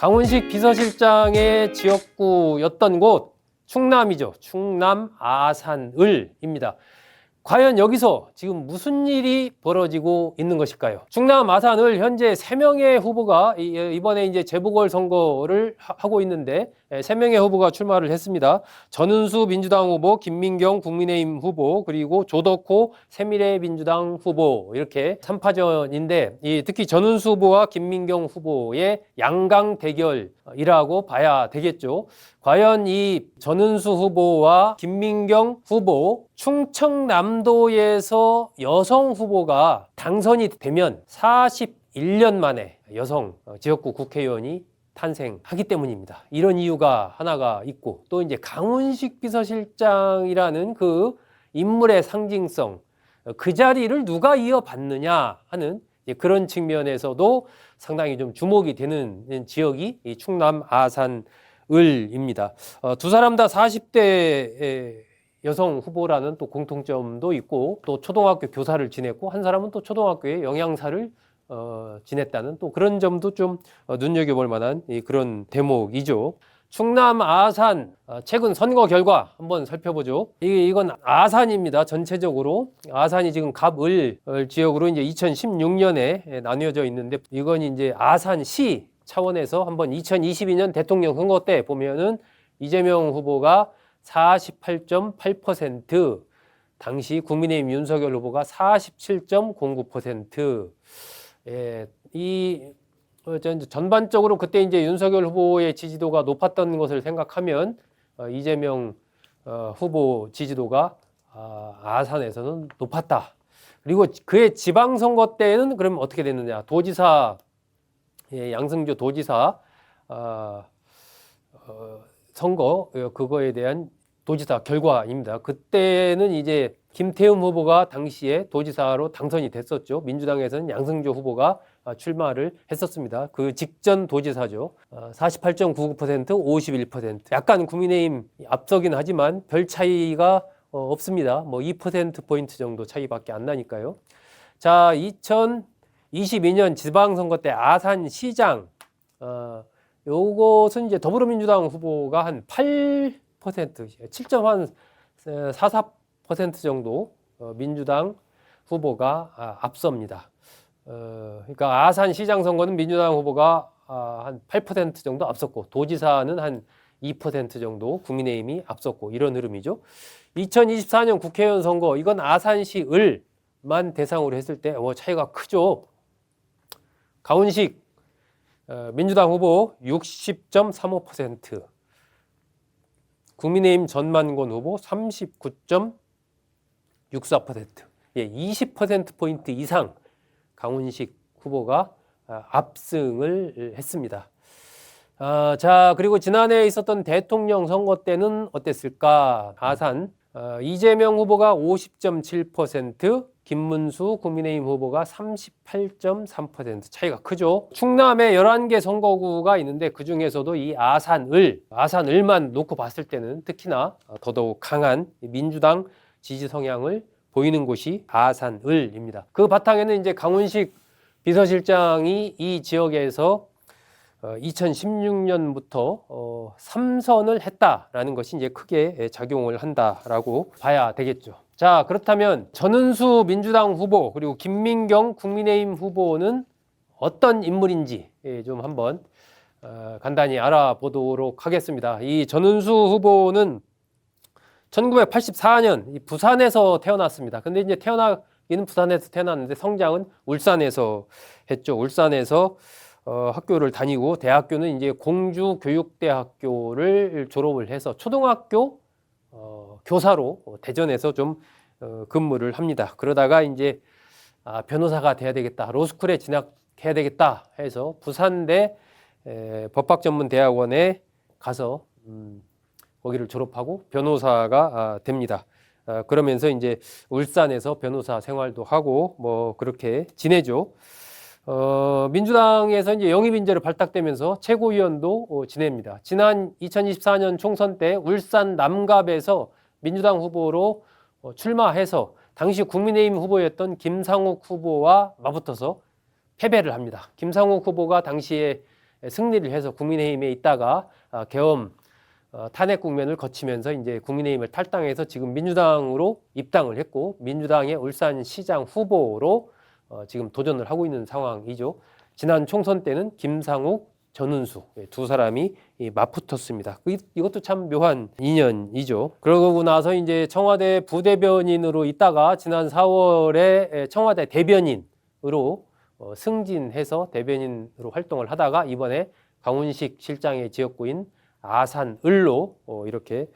강훈식 비서실장의 지역구였던 곳 충남이죠. 충남 아산을입니다. 과연 여기서 지금 무슨 일이 벌어지고 있는 것일까요? 충남 아산을 현재 3명의 후보가 이번에 이제 재보궐선거를 하고 있는데 3명의 후보가 출마를 했습니다. 전은수 민주당 후보, 김민경 국민의힘 후보, 그리고 조덕호 새미래민주당 후보 이렇게 3파전인데 특히 전은수 후보와 김민경 후보의 양강 대결이라고 봐야 되겠죠. 과연 이 전은수 후보와 김민경 후보 충청남도에서 여성 후보가 당선이 되면 41년 만에 여성 지역구 국회의원이 탄생하기 때문입니다. 이런 이유가 하나가 있고 또 이제 강훈식 비서실장이라는 그 인물의 상징성 그 자리를 누가 이어받느냐 하는 그런 측면에서도 상당히 좀 주목이 되는 지역이 이 충남 아산을입니다. 두 사람 다 40대 여성 후보라는 또 공통점도 있고 또 초등학교 교사를 지냈고 한 사람은 또 초등학교의 영양사를 지냈다는 또 그런 점도 좀 눈여겨볼 만한 그런 대목이죠. 충남 아산 최근 선거 결과 한번 살펴보죠. 이건 아산입니다. 전체적으로 아산이 지금 갑을 지역으로 이제 2016년에 나뉘어져 있는데 이건 이제 아산시 차원에서 한번 2022년 대통령 선거 때 보면은 이재명 후보가 48.8%, 당시 국민의힘 윤석열 후보가 47.09%. 전반적으로 그때 이제 윤석열 후보의 지지도가 높았던 것을 생각하면 이재명 후보 지지도가 아산에서는 높았다. 그리고 그의 지방선거 때는 그럼 어떻게 됐느냐? 도지사 양승조 도지사 선거 그거에 대한 도지사 결과입니다. 그때는 이제 김태흠 후보가 당시에 도지사로 당선이 됐었죠. 민주당에서는 양승조 후보가 출마를 했었습니다. 그 직전 도지사죠. 48.99%, 51%. 약간 국민의힘 앞서긴 하지만 별 차이가 없습니다. 뭐 2%포인트 정도 차이밖에 안 나니까요. 자, 2022년 지방선거 때 아산시장, 요것은 이제 더불어민주당 후보가 한 8%, 7.44% 정도 민주당 후보가 앞섭니다. 그러니까 아산시장 선거는 민주당 후보가 한 8% 정도 앞섰고 도지사는 한 2% 정도 국민의힘이 앞섰고 이런 흐름이죠. 2024년 국회의원 선거 이건 아산시 을만 대상으로 했을 때 차이가 크죠. 강훈식 민주당 후보 60.35%, 국민의힘 전만권 후보 39.64%, 20%포인트 이상 강훈식 후보가 압승을 했습니다. 자, 그리고 지난해 있었던 대통령 선거 때는 어땠을까? 아산 이재명 후보가 50.7%, 김문수 국민의힘 후보가 38.3%, 차이가 크죠. 충남에 11개 선거구가 있는데 그중에서도 이 아산을만 놓고 봤을 때는 특히나 더더욱 강한 민주당 지지 성향을 보이는 곳이 아산을입니다. 그 바탕에는 이제 강훈식 비서실장이 이 지역에서 2016년부터 3선을 했다라는 것이 이제 크게 작용을 한다라고 봐야 되겠죠. 자, 그렇다면 전은수 민주당 후보 그리고 김민경 국민의힘 후보는 어떤 인물인지 좀 한번 간단히 알아보도록 하겠습니다. 이 전은수 후보는 1984년 부산에서 태어났습니다. 근데 이제 태어나기는 부산에서 태어났는데 성장은 울산에서 했죠. 울산에서 학교를 다니고 대학교는 이제 공주교육대학교를 졸업을 해서 초등학교 교사로 대전에서 좀 근무를 합니다. 그러다가 이제 변호사가 돼야 되겠다, 로스쿨에 진학해야 되겠다 해서 부산대 법학전문대학원에 가서 거기를 졸업하고 변호사가 됩니다. 그러면서 이제 울산에서 변호사 생활도 하고 뭐 그렇게 지내죠. 민주당에서 이제 영입인재로 발탁되면서 최고위원도 지냅니다. 지난 2024년 총선 때 울산 남갑에서 민주당 후보로 출마해서 당시 국민의힘 후보였던 김상욱 후보와 맞붙어서 패배를 합니다. 김상욱 후보가 당시에 승리를 해서 국민의힘에 있다가 계엄 탄핵 국면을 거치면서 이제 국민의힘을 탈당해서 지금 민주당으로 입당을 했고 민주당의 울산시장 후보로 지금 도전을 하고 있는 상황이죠. 지난 총선 때는 김상욱, 전은수 두 사람이 맞붙었습니다. 이것도 참 묘한 인연이죠. 그러고 나서 이제 청와대 부대변인으로 있다가 지난 4월에 청와대 대변인으로 승진해서 대변인으로 활동을 하다가 이번에 강훈식 실장의 지역구인 아산을로 이렇게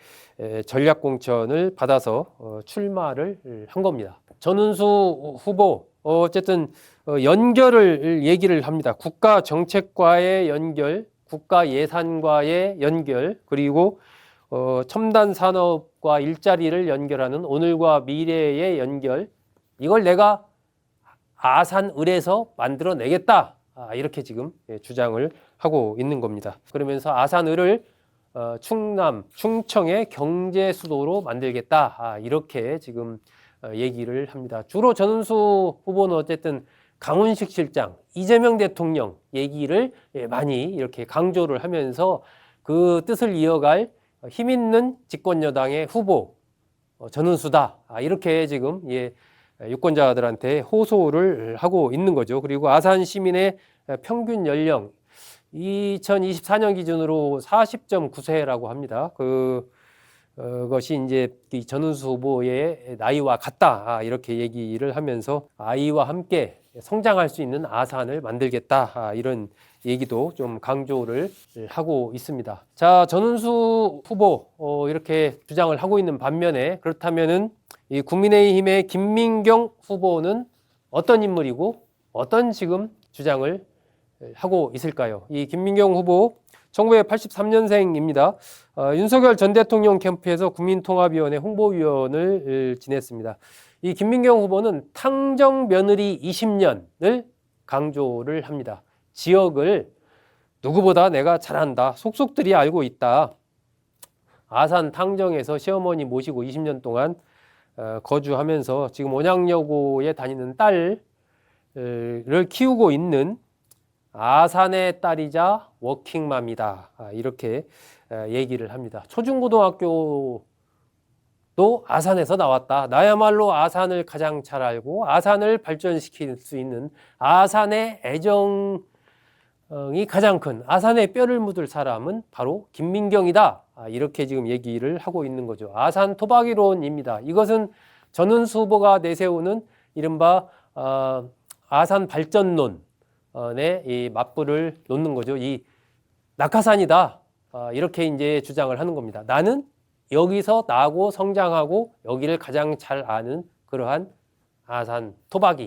전략공천을 받아서 출마를 한 겁니다. 전은수 후보 어쨌든 연결을 얘기를 합니다. 국가 정책과의 연결, 국가 예산과의 연결, 그리고 첨단 산업과 일자리를 연결하는 오늘과 미래의 연결, 이걸 내가 아산을에서 만들어내겠다, 이렇게 지금 주장을 하고 있는 겁니다. 그러면서 아산을을 충남, 충청의 경제 수도로 만들겠다, 이렇게 지금 얘기를 합니다. 주로 전은수 후보는 어쨌든 강훈식 실장, 이재명 대통령 얘기를 많이 이렇게 강조를 하면서 그 뜻을 이어갈 힘 있는 집권 여당의 후보 전은수다, 이렇게 지금 유권자들한테 호소를 하고 있는 거죠. 그리고 아산 시민의 평균 연령 2024년 기준으로 40.9세라고 합니다. 그것이 이제 이 전은수 후보의 나이와 같다, 이렇게 얘기를 하면서 아이와 함께 성장할 수 있는 아산을 만들겠다, 이런 얘기도 좀 강조를 하고 있습니다. 자, 전은수 후보 이렇게 주장을 하고 있는 반면에 그렇다면은 이 국민의힘의 김민경 후보는 어떤 인물이고 어떤 지금 주장을 하고 있을까요? 이 김민경 후보 1983년생입니다. 윤석열 전 대통령 캠프에서 국민통합위원회 홍보위원을 지냈습니다. 이 김민경 후보는 탕정 며느리 20년을 강조를 합니다. 지역을 누구보다 내가 잘 안다. 속속들이 알고 있다. 아산 탕정에서 시어머니 모시고 20년 동안 거주하면서 지금 온양여고에 다니는 딸을 키우고 있는 아산의 딸이자 워킹맘이다, 이렇게 얘기를 합니다. 초중고등학교도 아산에서 나왔다. 나야말로 아산을 가장 잘 알고 아산을 발전시킬 수 있는 아산의 애정이 가장 큰 아산의 뼈를 묻을 사람은 바로 김민경이다, 이렇게 지금 얘기를 하고 있는 거죠. 아산 토박이론입니다. 이것은 전은수 후보가 내세우는 이른바 아산 발전론 이 맞불을 놓는 거죠. 이 낙하산이다, 이렇게 이제 주장을 하는 겁니다. 나는 여기서 나고 성장하고 여기를 가장 잘 아는 그러한 아산 토박이다라는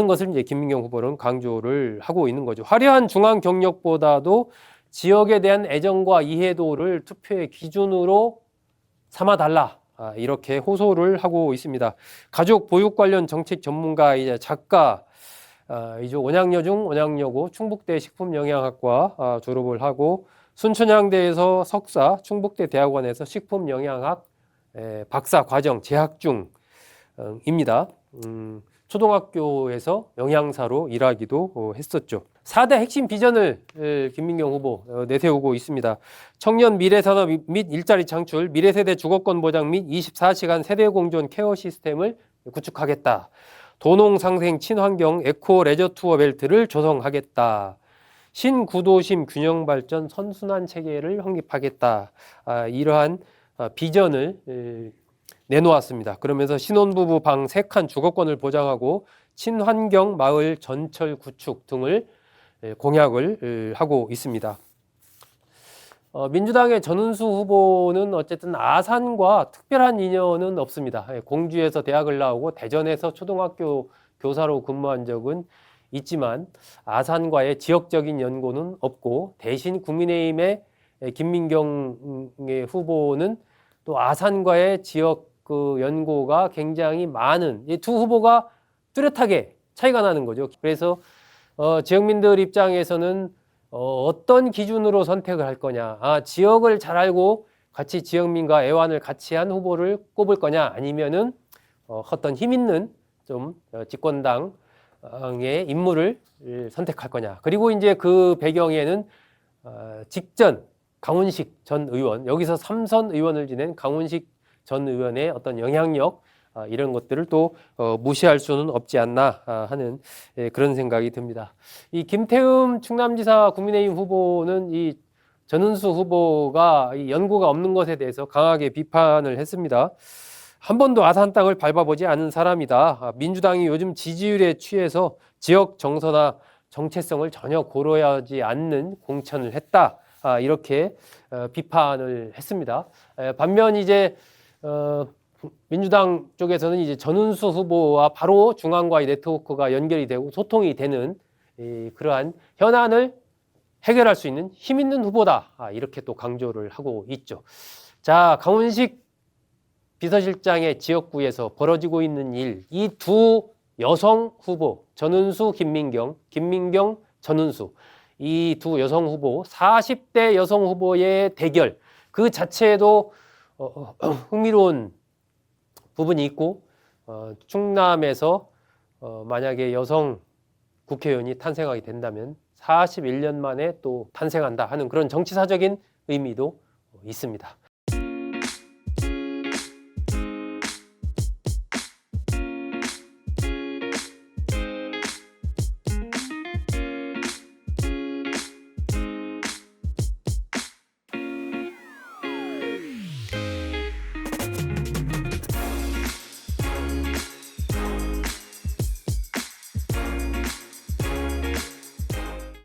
것을 이제 김민경 후보는 강조를 하고 있는 거죠. 화려한 중앙 경력보다도 지역에 대한 애정과 이해도를 투표의 기준으로 삼아달라, 이렇게 호소를 하고 있습니다. 가족 보육 관련 정책 전문가이자 작가 이죠. 온양여중, 온양여고, 충북대 식품영양학과 졸업을 하고 순천향대에서 석사, 충북대 대학원에서 식품영양학 박사 과정 재학 중입니다. 초등학교에서 영양사로 일하기도 했었죠. 4대 핵심 비전을 김민경 후보 내세우고 있습니다. 청년 미래산업 및 일자리 창출, 미래세대 주거권 보장 및 24시간 세대공존 케어 시스템을 구축하겠다. 도농상생 친환경 에코 레저 투어 벨트를 조성하겠다. 신구도심 균형발전 선순환 체계를 확립하겠다. 이러한 비전을 내놓았습니다. 그러면서 신혼부부 방 3칸 주거권을 보장하고 친환경 마을 전철 구축 등을 공약을 하고 있습니다. 민주당의 전은수 후보는 어쨌든 아산과 특별한 인연은 없습니다. 공주에서 대학을 나오고 대전에서 초등학교 교사로 근무한 적은 있지만 아산과의 지역적인 연고는 없고 대신 국민의힘의 김민경의 후보는 또 아산과의 지역 연고가 굉장히 많은 이 두 후보가 뚜렷하게 차이가 나는 거죠. 그래서 지역민들 입장에서는 어떤 기준으로 선택을 할 거냐, 지역을 잘 알고 같이 지역민과 애완을 같이 한 후보를 꼽을 거냐, 아니면은 어떤 힘 있는 좀 집권당 배경의 인물을 선택할 거냐. 그리고 이제 그 배경에는 직전 강훈식 전 의원, 여기서 3선 의원을 지낸 강훈식 전 의원의 어떤 영향력, 이런 것들을 또 무시할 수는 없지 않나 하는 그런 생각이 듭니다. 이 김태흠 충남지사 국민의힘 후보는 이 전은수 후보가 이 연고가 없는 것에 대해서 강하게 비판을 했습니다. 한 번도 아산 땅을 밟아보지 않은 사람이다. 민주당이 요즘 지지율에 취해서 지역 정서나 정체성을 전혀 고려하지 않는 공천을 했다. 이렇게 비판을 했습니다. 반면 이제 민주당 쪽에서는 이제 전은수 후보와 바로 중앙과의 네트워크가 연결이 되고 소통이 되는 그러한 현안을 해결할 수 있는 힘 있는 후보다. 이렇게 또 강조를 하고 있죠. 자, 강훈식 비서실장의 지역구에서 벌어지고 있는 일, 이 두 여성 후보, 전은수, 김민경, 김민경, 전은수, 이 두 여성 후보, 40대 여성 후보의 대결, 그 자체에도 흥미로운 부분이 있고, 충남에서 만약에 여성 국회의원이 탄생하게 된다면 41년 만에 또 탄생한다 하는 그런 정치사적인 의미도 있습니다.